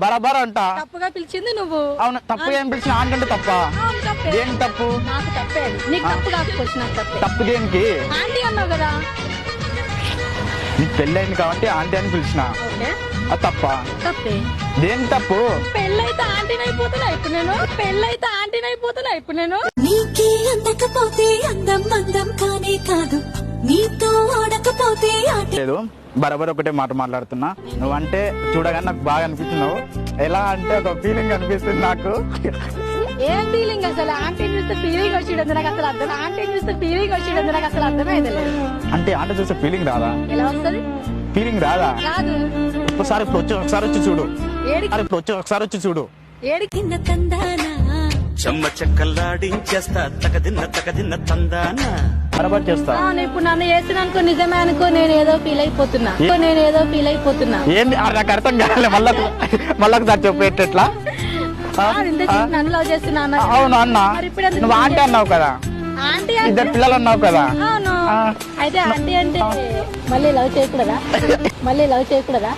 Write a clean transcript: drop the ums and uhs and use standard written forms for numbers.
బరాబర్ అంట. తప్పుగా పిలిచింది నువ్వు. అవును, తప్పు ఏం పిలిచిన ఆంటీ అంటే తప్ప? దేని తప్పు? నాకు తప్పే. నీకు తప్పు కాకపోవచ్చు, నాకు తప్పే. తప్పు దేనికి? ఆంటీ అన్నావు కదా. నీకు పెళ్ళైంది కాబట్టి ఆంటీ అని పిలిచిన. అది తప్ప? తప్పే. దేని తప్పు? పెళ్ళైతే ఆంటీని అయిపోతున్నా ఇప్పుడు నేను. పెళ్ళైతే ఆంటీని అయిపోతున్నా ఇప్పుడు నేను. నీకే అందకపోతే అందం అందం కానే కాదు, నీతో ఆడకపోతే లేదు, బరాబర్ ఒకటే మాట మాట్లాడుతున్నా. నువ్వంటే చూడగానే నాకు బాగా అనిపిస్తున్నావు. ఎలా అంటే ఒక ఫీలింగ్ అనిపిస్తుంది నాకు. ఏం ఫీలింగ్ అసలు? ఆంటీని చూస్తే ఫీలింగ్ వచ్చేది నాకు అసలు అర్థం. ఆంటీని చూస్తే ఫీలింగ్ వచ్చేది నాకు అసలు అర్థమే లేదు. అంటే ఆంటీ చూస్తే ఫీలింగ్ రాదా? ఎలా వస్తుంది? ఫీలింగ్ రాదా? రాదు. ఒకసారి ఇప్పుడు వచ్చి ఒకసారి వచ్చి చూడు. ఒకసారి వచ్చి చూడు. ఏడికిన్న తందానా చెమ్మ చెక్కల్లాడించేస్తా తకదిన్న తందానా. బరాబర్ చేస్తా. ఇప్పుడు నన్ను చేసిన అనుకో, నిజమే అనుకో, నేను ఏదో ఫీల్ అయిపోతున్నా. ఏంది నాకు అర్థం కావాలి. మళ్ళా ఒకసారి చెప్పు ఎట్లా. నన్ను లవ్ చేస్తున్నా. అవును అన్న, నువ్వు ఆంటీ అన్నావు కదా, ఆంటీ ఇద్దరు పిల్లలు అన్నావు కదా. అవును. అయితే ఆంటీ అంటే మళ్ళీ లవ్ చేయకూడదా?